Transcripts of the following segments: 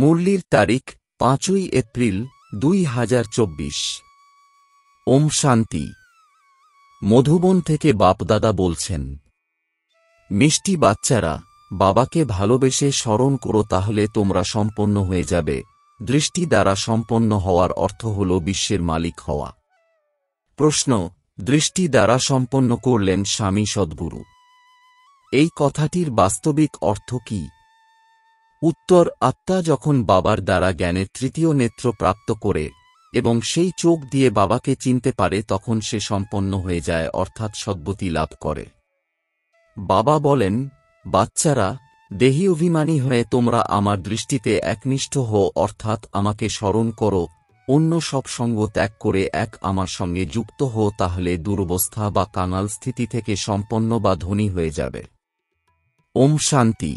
মুরলির তারিখ 5ই এপ্রিল 2024। ওম শান্তি। মধুবন থেকে বাপদাদা বলছেন, মিষ্টি বাচ্চারা, বাবাকে ভালোবেসে স্মরণ করো, তাহলে তোমরা সম্পন্ন হয়ে যাবে। দৃষ্টি দ্বারা সম্পন্ন হওয়ার অর্থ হল বিশ্বের মালিক হওয়া। প্রশ্ন: দৃষ্টি দ্বারা সম্পন্ন করলেন স্বামী সদ্গুরু। এই কথাটির বাস্তবিক অর্থ কি? উত্তর: আত্মা যখন বাবার দ্বারা জ্ঞানের তৃতীয় নেত্র প্রাপ্ত করে এবং সেই চোখ দিয়ে বাবাকে চিনতে পারে, তখন সে সম্পন্ন হয়ে যায়, অর্থাৎ সদ্গতি লাভ করে। বাবা বলেন, বাচ্চারা, দেহী অভিমানী হয়ে তোমরা আমার দৃষ্টিতে একনিষ্ঠ হও, অর্থাৎ আমাকে স্মরণ করো, অন্য সব সঙ্গ ত্যাগ করে এক আমার সঙ্গে যুক্ত হও, তাহলে দুরবস্থা বা কাঙাল স্থিতি থেকে সম্পন্ন বা ধনী হয়ে যাবে। ওম শান্তি।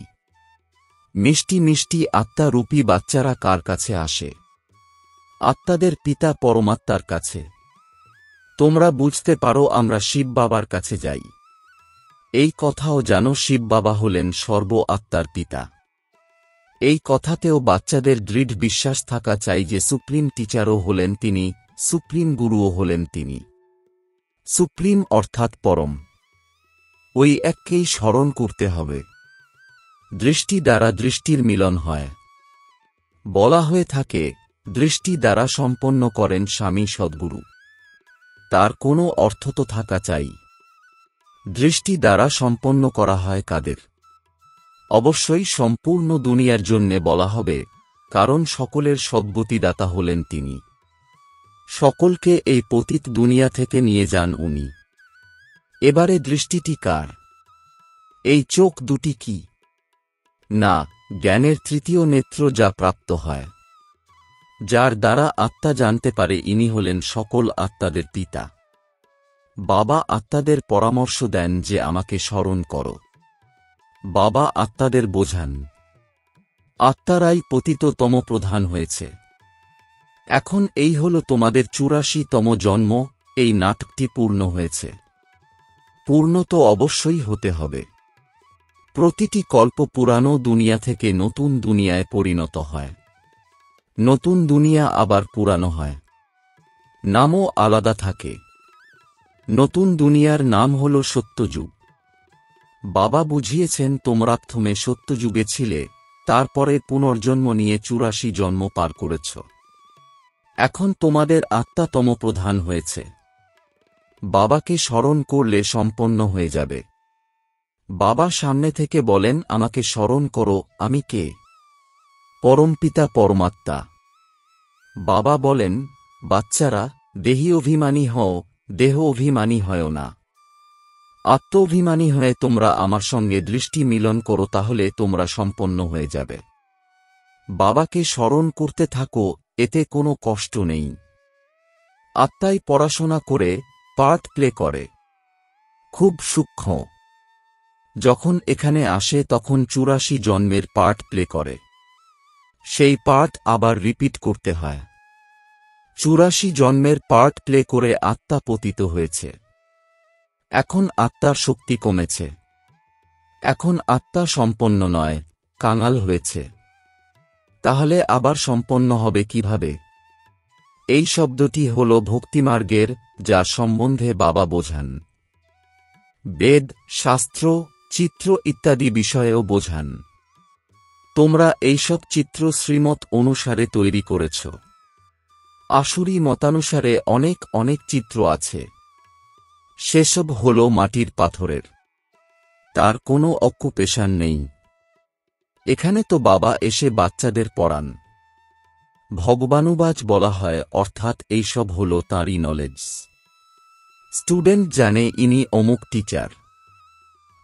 মিষ্টি মিষ্টি আত্মারূপী বাচ্চারা কার কাছে আসে? আত্মাদের পিতা পরমাত্মার কাছে। তোমরা বুঝতে পারো আমরা শিব বাবার কাছে যাই। এই কথাও জানো শিব বাবা হলেন সর্ব আত্মার পিতা। এই কথাতেও বাচ্চাদের দৃঢ় বিশ্বাস থাকা চাই যে সুপ্রিম টিচারও হলেন তিনি, সুপ্রিম গুরুও হলেন তিনি। সুপ্রিম অর্থাৎ পরম, ওই এককেই স্মরণ করতে হবে। দৃষ্টি দ্বারা দৃষ্টির মিলন হয়। বলা হয়ে থাকে, দৃষ্টি দ্বারা সম্পন্ন করেন স্বামী সদ্গুরু। তার কোনো অর্থ তো থাকা চাই। দৃষ্টি দ্বারা সম্পন্ন করা হয় কাদের? অবশ্যই সম্পূর্ণ দুনিয়ার জন্যে বলা হবে, কারণ সকলের সদ্গতিদাতা হলেন তিনি। সকলকে এই পতিত দুনিয়া থেকে নিয়ে যান উনি। এবারে দৃষ্টিটি কার? এই চোখ দুটি কি? না, জ্ঞানের তৃতীয় নেত্র যা প্রাপ্ত হয়, যার দ্বারা আত্মা জানতে পারে ইনি হলেন সকল আত্মাদের পিতা। বাবা আত্মাদের পরামর্শ দেন যে আমাকে স্মরণ করো। বাবা আত্মাদের বোঝান, আত্মারাই পতিততম প্রধান হয়েছে। এখন এই হল তোমাদের 84তম জন্ম। এই নাটকটি পূর্ণ হয়েছে। পূর্ণ তো অবশ্যই হতে হবে। প্রতিটি কল্প পুরানো দুনিয়া থেকে নতুন দুনিয়ায় পরিণত হয়। নতুন দুনিয়া আবার পুরানো হয়। নামও আলাদা থাকে। নতুন দুনিয়ার নাম হল সত্যযুগ। বাবা বুঝিয়েছেন তোমরা প্রথমে সত্যযুগে ছিলে, তারপরে পুনর্জন্ম নিয়ে 84 জন্ম পার করেছ। এখন তোমাদের আত্মা তম প্রধান হয়েছে। বাবাকে স্মরণ করলে সম্পন্ন হয়ে যাবে। বাবা সামনে থেকে বলেন, আমাকে স্মরণ করো, আমি কে? পরমপিতা পরমাত্মা। বাবা বলেন, বাচ্চারা, দেহী অভিমানী হও, দেহ অভিমানী হয় না। আত্ম অভিমানী হয়ে তোমরা আমার সঙ্গে দৃষ্টি মিলন করো, তাহলে তোমরা সম্পন্ন হয়ে যাবে। বাবাকে স্মরণ করতে থাকো, এতে কোনো কষ্ট নেই। আত্মাই পড়াশোনা করে, পার্ট প্লে করে। খুব সূক্ষ্ম। যখন এখানে আসে তখন 84 জন্মের পার্ট প্লে করে। সেই পার্ট আবার রিপিট করতে হয়। 84 জন্মের পার্ট প্লে করে আত্মা পতিত হয়েছে। এখন আত্মার শক্তি কমেছে। এখন আত্মা সম্পন্ন নয়, কাঙাল হয়েছে। তাহলে আবার সম্পন্ন হবে কিভাবে? এই শব্দটি হল ভক্তিমার্গের, যা সম্বন্ধে বাবা বোঝান। বেদ, শাস্ত্র, চিত্র ইত্যাদি বিষয়েও বোঝান। তোমরা এইসব চিত্র শ্রীমত অনুসারে তৈরি করেছ। আসুরি মতানুসারে অনেক অনেক চিত্র আছে। সেসব হল মাটির পাথরের। তার কোনো অকুপেশন নেই। এখানে তো বাবা এসে বাচ্চাদের পড়ান। ভগবানুবাচ বলা হয়, অর্থাৎ এইসব হল তাঁরই নলেজ। স্টুডেন্ট জানে ইনি অমুক টিচার।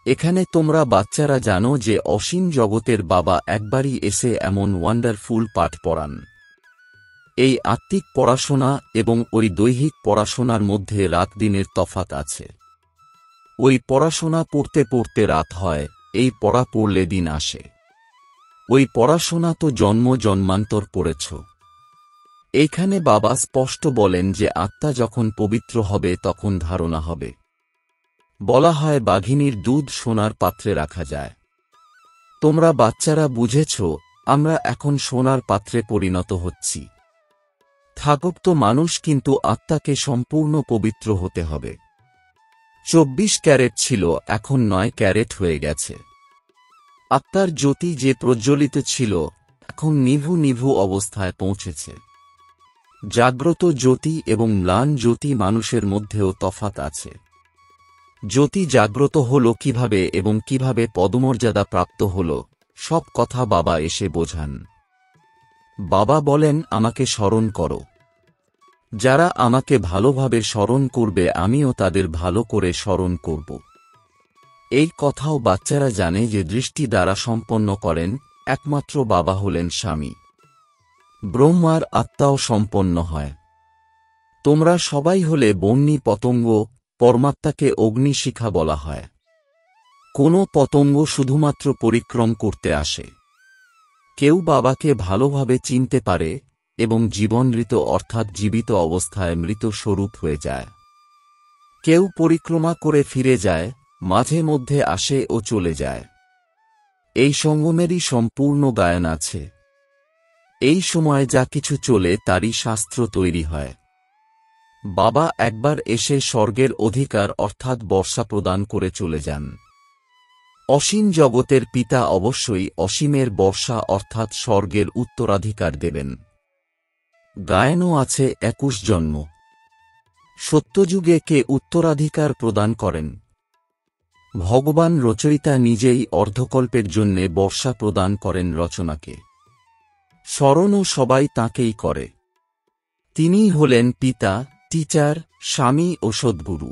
এখানে তোমরা বাচ্চারা জানো যে অসীম জগতের বাবা একবারই এসে এমন ওয়ান্ডারফুল পাঠ পড়ান। এই আত্মিক পড়াশোনা এবং ওই দৈহিক পড়াশোনার মধ্যে রাত দিনের তফাৎ আছে। ওই পড়াশোনা পড়তে পড়তে রাত হয়, এই পড়া পড়লে দিন আসে। ওই পড়াশোনা তো জন্ম জন্মান্তর পড়েছ। এইখানে বাবা স্পষ্ট বলেন যে আত্মা যখন পবিত্র হবে তখন ধারণা হবে। বলা হয় বাঘিনীর দুধ সোনার পাত্রে রাখা যায়। তোমরা বাচ্চারা বুঝেছ, আমরা এখন সোনার পাত্রে পরিণত হচ্ছি। থাকুক তো মানুষ, কিন্তু আত্মাকে সম্পূর্ণ পবিত্র হতে হবে। 24 ক্যারেট ছিল, এখন 9 ক্যারেট হয়ে গেছে। আত্মার জ্যোতি যে প্রজ্বলিত ছিল, এখন নিভু নিভু অবস্থায় পৌঁছেছে। জাগ্রত জ্যোতি এবং ম্লান জ্যোতি মানুষের মধ্যেও তফাত আছে। জ্যোতি জাগ্রত হল কিভাবে এবং কিভাবে পদমর্যাদা প্রাপ্ত হল, সব কথা বাবা এসে বোঝান। বাবা বলেন, আমাকে স্মরণ করো। যারা আমাকে ভালোভাবে স্মরণ করবে, আমিও তাদের ভালো করে স্মরণ করব। এই কথাও বাচ্চারা জানে যে দৃষ্টি দ্বারা সম্পন্ন করেন একমাত্র বাবা হলেন স্বামী। ব্রহ্মার আত্মাও সম্পন্ন হয়। তোমরা সবাই হলে বন্যী পতঙ্গ, পরমাত্মাকে অগ্নিশিখা বলা হয়। কোনো পতঙ্গ শুধুমাত্র পরিক্রম করতে আসে। কেউ বাবাকে ভালোভাবে চিনতে পারে এবং জীবনমৃত অর্থাৎ জীবিত অবস্থায় মৃত স্বরূপ হয়ে যায়। কেউ পরিক্রমা করে ফিরে যায়, মাঝে মধ্যে আসে ও চলে যায়। এই সঙ্গমেরই সম্পূর্ণ গায়ন আছে। এই সময় যা কিছু চলে তারই শাস্ত্র তৈরি হয়। বাবা একবার এসে স্বর্গের অধিকার অর্থাৎ বর্ষা প্রদান করে চলে যান। অসীম জগতের পিতা অবশ্যই অসীমের বর্ষা অর্থাৎ স্বর্গের উত্তরাধিকার দেবেন। গায়নও আছে 21 জন্ম। সত্যযুগে কে উত্তরাধিকার প্রদান করেন? ভগবান রচয়িতা নিজেই অর্ধকল্পের জন্যে বর্ষা প্রদান করেন রচনাকে। স্মরণও সবাই তাঁকেই করে। তিনিই হলেন পিতা, টিচার, স্বামী ও সদ্গুরু।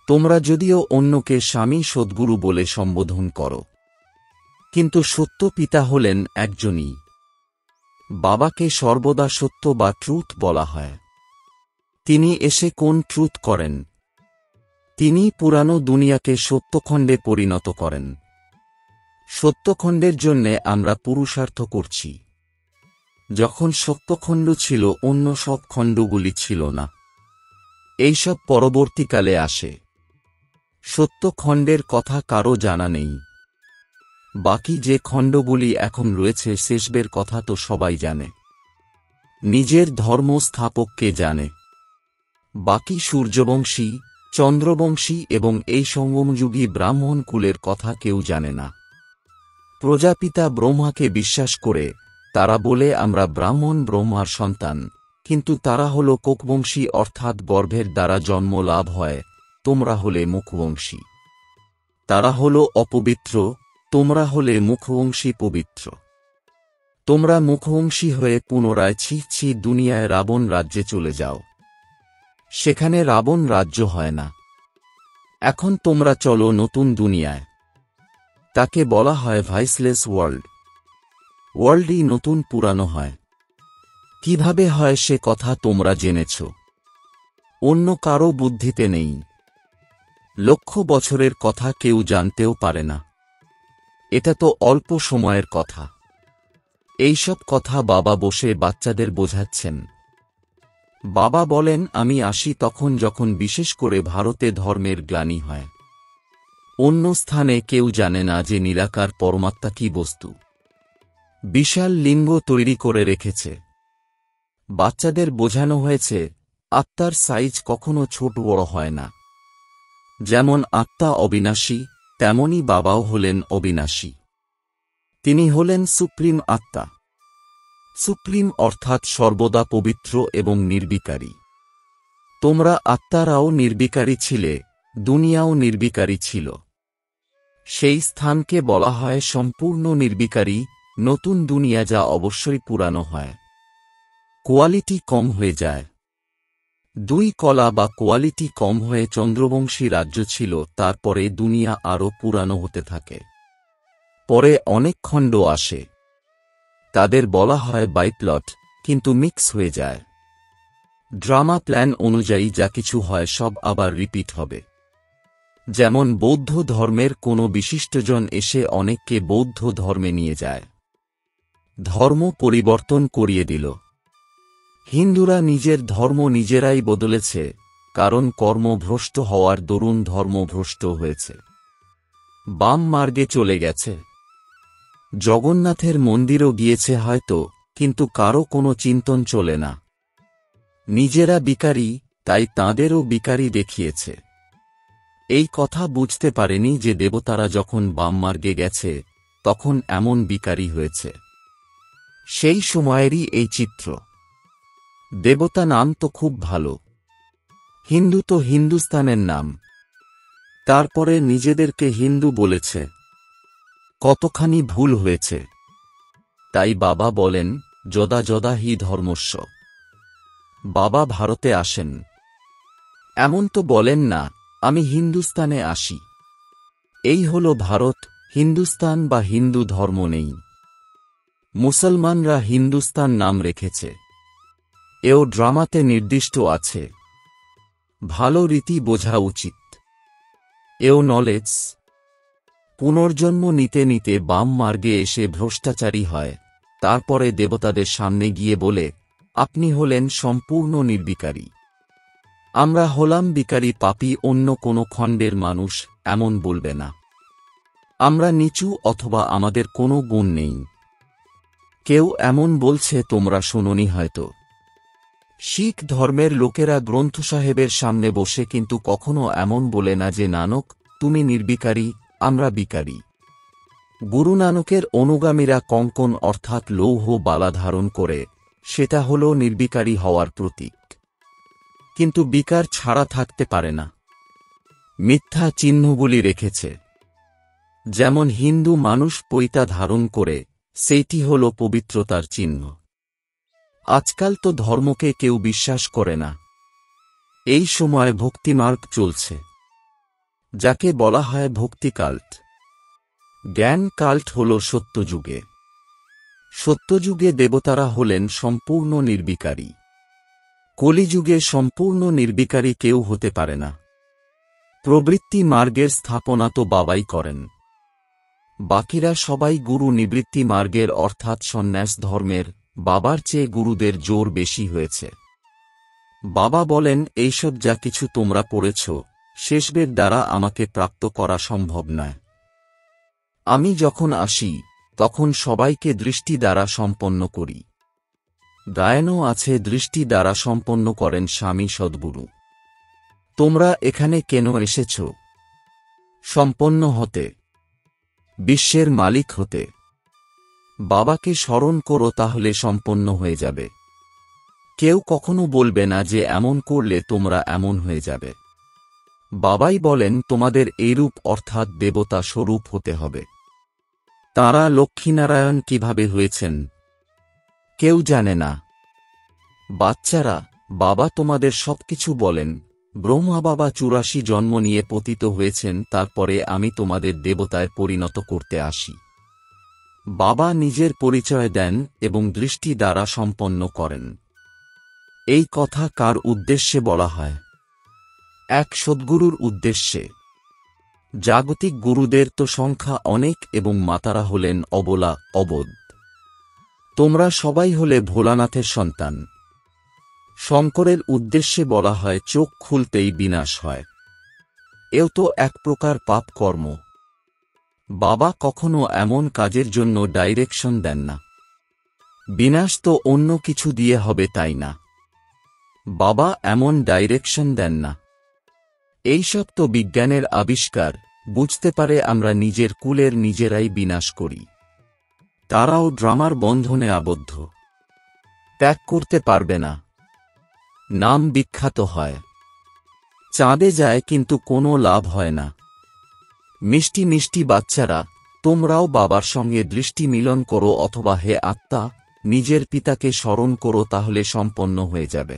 তোমরা যদিও অন্যকে স্বামী সদ্গুরু বলে সম্বোধন করো, কিন্তু সত্য পিতা হলেন একজনই। বাবাকে সর্বদা সত্য বা ট্রুথ বলা হয়। তিনি এসে কোন ট্রুথ করেন? তিনি পুরানো দুনিয়াকে সত্যখণ্ডে পরিণত করেন। সত্যখণ্ডের জন্যে আমরা পুরুষার্থ করছি। যখন সত্যখণ্ড ছিল, অন্য সব খণ্ডগুলি ছিল না। এইসব পরবর্তীকালে আসে। সত্যখণ্ডের কথা কারও জানা নেই। বাকি যে খণ্ডগুলি এখন রয়েছে শেষবের কথা তো সবাই জানে। নিজের ধর্ম স্থাপককে জানে। বাকি সূর্যবংশী, চন্দ্রবংশী এবং এই সঙ্গমযুগী ব্রাহ্মণ কুলের কথা কেউ জানে না। প্রজাপিতা ব্রহ্মাকে বিশ্বাস করে তারা বলে আমরা ব্রাহ্মণ ব্রহ্মার সন্তান, কিন্তু তারা হল কোকবংশী অর্থাৎ গর্ভের দ্বারা জন্ম লাভ হয়। তোমরা হলে মুখবংশী। তারা হল অপবিত্র, তোমরা হলে মুখবংশী পবিত্র। তোমরা মুখবংশী হয়ে পুনরায় ছি দুনিয়ায় রাবণ রাজ্যে চলে যাও। সেখানে রাবণ রাজ্য হয় না। এখন তোমরা চলো নতুন দুনিয়ায়। তাকে বলা হয় ভয়েসলেস ওয়ার্ল্ড। ওয়ার্ল্ডই নতুন পুরানো হয়। কিভাবে হয় সে কথা তোমরা জেনেছ, অন্য কারো বুদ্ধিতে নেই। লক্ষ বছরের কথা কেউ জানতেও পারে না। এটা তো অল্প সময়ের কথা। এইসব কথা বাবা বসে বাচ্চাদের বোঝাচ্ছেন। বাবা বলেন, আমি আসি তখন যখন বিশেষ করে ভারতে ধর্মের গ্লানি হয়। অন্য স্থানে কেউ জানে না যে নিরাকার পরমাত্মা কি বস্তু। বিশাল লিঙ্গ তৈরি করে রেখেছে। বাচ্চাদের বোঝানো হয়েছে আত্মার সাইজ কখনো ছোট বড় হয় না। যেমন আত্মা অবিনাশী, তেমনি বাবাও হলেন অবিনাশী। তিনি হলেন সুপ্রিম আত্মা। সুপ্রিম অর্থাৎ সর্বদা পবিত্র এবং নির্বিকারী। তোমরা আত্মারাও নির্বিকারী ছিলে, দুনিয়াও নির্বিকারী ছিল। সেই স্থানকে বলা হয় সম্পূর্ণ নির্বিকারী নতুন দুনিয়া, যা অবশ্যই পুরানো হয়। কোয়ালিটি কম হয়ে যায়। 2 কলা বা কোয়ালিটি কম হয়ে চন্দ্রবংশী রাজ্য ছিল, তারপরে দুনিয়া আরও পুরানো হতে থাকে। পরে অনেক খণ্ড আসে। তাদের বলা হয় বাইপ্লট, কিন্তু মিক্স হয়ে যায়। ড্রামা প্ল্যান অনুযায়ী যা কিছু হয় সব আবার রিপিট হবে। যেমন বৌদ্ধ ধর্মের কোনো বিশিষ্টজন এসে অনেককে বৌদ্ধ ধর্মে নিয়ে যায়। ধর্ম পরিবর্তন করিয়ে দিল। হিন্দুরা নিজের ধর্ম নিজেরাই বদলেছে, কারণ কর্মভ্রষ্ট হওয়ার দরুন ধর্মভ্রষ্ট হয়েছে। বাম মার্গে চলে গেছে। জগন্নাথের মন্দিরও গিয়েছে হয়তো, কিন্তু কারো কোনো চিন্তন চলে না। নিজেরা বিকারী, তাই তাঁদেরও বিকারী দেখিয়েছে। এই কথা বুঝতে পারেনি যে দেবতারা যখন বামমার্গে গেছে তখন এমন বিকারী হয়েছে। সেই সময়েরই এই চিত্র। দেবতা নাম তো খুব ভালো, হিন্দু তো হিন্দুস্তানের নাম, তারপরে নিজেদেরকে হিন্দু বলেছে। কতখানি ভুল হয়েছে। তাই বাবা বলেন, যদা যদা হি ধর্মস্য। বাবা ভারতে আসেন, এমন তো বলেন না আমি হিন্দুস্তানে আসি। এই হল ভারত, হিন্দুস্তান বা হিন্দু ধর্ম নেই। মুসলমানরা হিন্দুস্তান নাম রেখেছে, এও ড্রামাতে নির্দিষ্ট আছে। ভালো রীতি বোঝা উচিত, এও নলেজ। পুনর্জন্ম নিতে নিতে বাম মার্গে এসে ভ্রষ্টাচারী হয়, তারপরে দেবতাদের সামনে গিয়ে বলে আপনি হলেন সম্পূর্ণ নির্বিকারী, আমরা হলাম বিকারী পাপী। অন্য কোনো খণ্ডের মানুষ এমন বলবে না। আমরা নিচু অথবা আমাদের কোনো গুণ নেই। কেউ এমন বলছে তোমরা শোনোনি হয়তো। শিখ ধর্মের লোকেরা গ্রন্থ সাহেবের সামনে বসে কিন্তু কখনো এমন বলে না যে নানক তুমি নির্বিকারী, আমরা বিকারী। গুরু নানকের অনুগামীরা কঙ্কন অর্থাৎ লৌহ বালা ধারণ করে, সেটা হল নির্বিকারী হওয়ার প্রতীক। কিন্তু বিকার ছাড়া থাকতে পারে না। মিথ্যা চিহ্নগুলি রেখেছে। যেমন হিন্দু মানুষ পৈতা ধারণ করে, সেইটি হল পবিত্রতার চিহ্ন। আজকাল তো ধর্মকে কেউ বিশ্বাস করে না। এই সময় ভক্তিমার্গ চলছে, যাকে বলা হয় ভক্তি কাল্ট। জ্ঞান কাল্ট হল সত্যযুগে। সত্যযুগে দেবতারা হলেন সম্পূর্ণ নির্বিকারী। কলিযুগে সম্পূর্ণ নির্বিকারী কেউ হতে পারে না। প্রবৃত্তি মার্গের স্থাপনা তো বাবাই করেন, বাকিরা সবাই গুরু নিবৃত্তি মার্গের অর্থাৎ সন্ন্যাস ধর্মের। বাবার চেয়ে গুরুদের জোর বেশি হয়েছে। বাবা বলেন এইসব যা কিছু তোমরা পড়েছ, শেষবের দ্বারা আমাকে প্রাপ্ত করা সম্ভব নয়। আমি যখন আসি তখন সবাইকে দৃষ্টি দ্বারা সম্পন্ন করি। গায়নও আছে দৃষ্টি দ্বারা সম্পন্ন করেন স্বামী সদ্গুরু। তোমরা এখানে কেন এসেছ? সম্পন্ন হতে, বিশ্বের মালিক হতে। বাবাকে স্মরণ করো, তাহলে সম্পন্ন হয়ে যাবে। কেউ কখনো বলবে না যে এমন করলে তোমরা এমন হয়ে যাবে। বাবাই বলেন তোমাদের এইরূপ অর্থাৎ দেবতা স্বরূপ হতে হবে। তাঁরা লক্ষ্মীনারায়ণ কিভাবে হয়েছেন কেউ জানে না। বাচ্চারা, বাবা তোমাদের সবকিছু বলেন। ব্রহ্মা বাবা ৮৪ জন্ম নিয়ে পতিত হয়েছেন, তারপরে আমি তোমাদের দেবতায় পরিণত করতে আসি। বাবা নিজের পরিচয় দেন এবং দৃষ্টি দ্বারা সম্পন্ন করেন। এই কথা কার উদ্দেশ্যে বলা হয়? এক সদ্গুরুর উদ্দেশ্যে। জাগতিক গুরুদের তো সংখ্যা অনেক এবং মাতারা হলেন অবলা, অবোধ। তোমরা সবাই হলে ভোলানাথের সন্তান। শঙ্করের উদ্দেশ্যে বলা হয় চোখ খুলতেই বিনাশ হয়। এও তো এক প্রকার পাপ কর্ম। বাবা কখনো এমন কাজের জন্য ডাইরেকশন দেন না। বিনাশ তো অন্য কিছু দিয়ে হবে, তাই না? বাবা এমন ডাইরেকশন দেন না। এইসব তো বিজ্ঞানের আবিষ্কার। বুঝতে পারে আমরা নিজের কুলের নিজেরাই বিনাশ করি। তারাও ড্রামার বন্ধনে আবদ্ধ, ত্যাগ করতে পারবে না। নাম বিখ্যাত হয়, চাঁদে যায়, কিন্তু কোনো লাভ হয় না। মিষ্টি মিষ্টি বাচ্চারা, তোমরাও বাবার সঙ্গে দৃষ্টি মিলন করো, অথবা হে আত্মা নিজের পিতাকে স্মরণ করো, তাহলে সম্পন্ন হয়ে যাবে।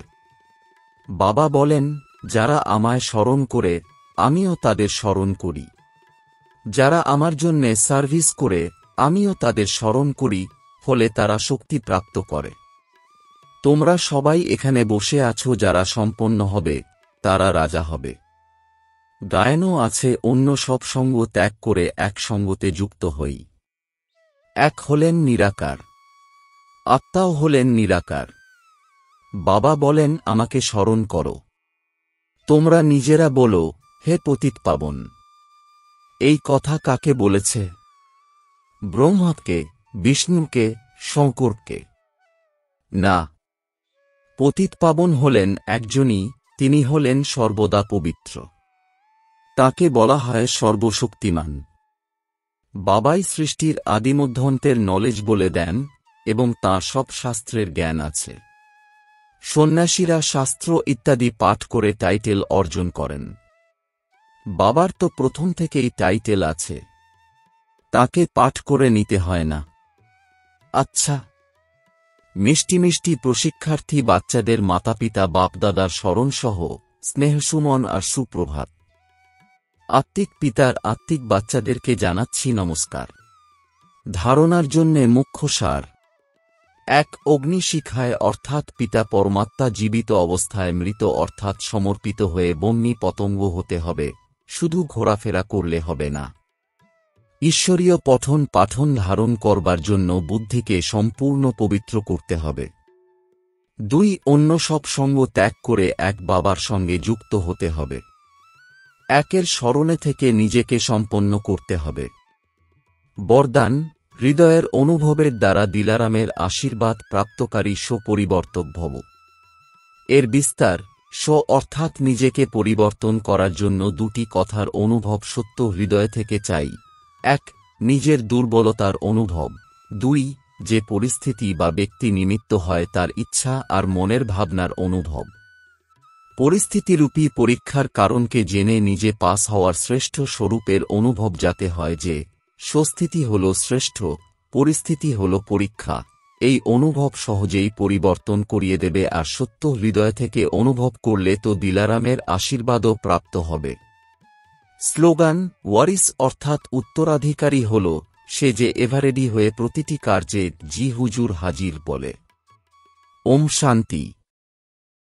বাবা বলেন যারা আমায় স্মরণ করে আমিও তাদের স্মরণ করি। যারা আমার জন্যে সার্ভিস করে আমিও তাদের স্মরণ করি, ফলে তারা শক্তি প্রাপ্ত করে। তোমরা সবাই এখানে বসে আছো, যারা সম্পন্ন হবে তারা রাজা হবে। গায়নও আছে অন্য সব সঙ্গ ত্যাগ করে এক সঙ্গতে যুক্ত হই। এক হলেন নিরাকার, আত্মাও হলেন নিরাকার। বাবা বলেন আমাকে স্মরণ করো। তোমরা নিজেরা বলো হে পতিত পাবন। এই কথা কাকে বলেছে? ব্রহ্মাকে, বিষ্ণুকে, শঙ্করকে? না, পতিতপাবন হলেন একজনই, তিনি হলেন সর্বদা পবিত্র। তাকে বলা হয় সর্বশক্তিমান। বাবাই সৃষ্টির আদিমধ্যান্তের নলেজ বলে দেন এবং তাঁর সব শাস্ত্রের জ্ঞান আছে। সন্ন্যাসীরা শাস্ত্র ইত্যাদি পাঠ করে টাইটেল অর্জন করেন। বাবার তো প্রথম থেকেই টাইটেল আছে, তাকে পাঠ করে নিতে হয় না। আচ্ছা, মিষ্টি মিষ্টি প্রশিক্ষার্থী বাচ্চাদের মাতাপিতা বাপদাদার স্মরণসহ স্নেহসুমন আর সুপ্রভাত। আত্মিক পিতার আত্মিক বাচ্চাদেরকে জানাচ্ছি নমস্কার। ধারণার জন্যে মুখ্য সার: এক, অগ্নিশিখায় অর্থাৎ পিতা পরমাত্মা জীবিত অবস্থায় মৃত অর্থাৎ সমর্পিত হয়ে বন্যী পতঙ্গ হতে হবে, শুধু ঘোরাফেরা করলে হবে না। ঈশ্বরীয় পঠন পাঠন ধারণ করবার জন্য বুদ্ধিকে সম্পূর্ণ পবিত্র করতে হবে। 2, অন্য সব সঙ্গ ত্যাগ করে এক বাবার সঙ্গে যুক্ত হতে হবে। একের স্মরণে থেকে নিজেকে সম্পন্ন করতে হবে। বরদান: হৃদয়ের অনুভবের দ্বারা দিলারামের আশীর্বাদ প্রাপ্তকারী স্বপরিবর্তক ভব। এর বিস্তার: অর্থাৎ নিজেকে পরিবর্তন করার জন্য দুটি কথার অনুভব সত্য হৃদয় থেকে চাই। 1, নিজের দুর্বলতার অনুভব। 2, যে পরিস্থিতি বা ব্যক্তি নিমিত্ত হয় তার ইচ্ছা আর মনের ভাবনার অনুভব। পরিস্থিতিরূপী পরীক্ষার কারণকে জেনে নিজে পাস হওয়ার শ্রেষ্ঠ স্বরূপের অনুভব যাতে হয় যে স্বস্থিতি হল শ্রেষ্ঠ, পরিস্থিতি হল পরীক্ষা। এই অনুভব সহজেই পরিবর্তন করিয়ে দেবে আর সত্য হৃদয় থেকে অনুভব করলে তো দিলারামের আশীর্বাদও প্রাপ্ত হবে। স্লোগান: ওয়ারিস অর্থাৎ উত্তরাধিকারী হল সে যে এভারেডি হয়ে প্রতিটি কার্যে জি হুজুর হাজির বলে। ওম শান্তি।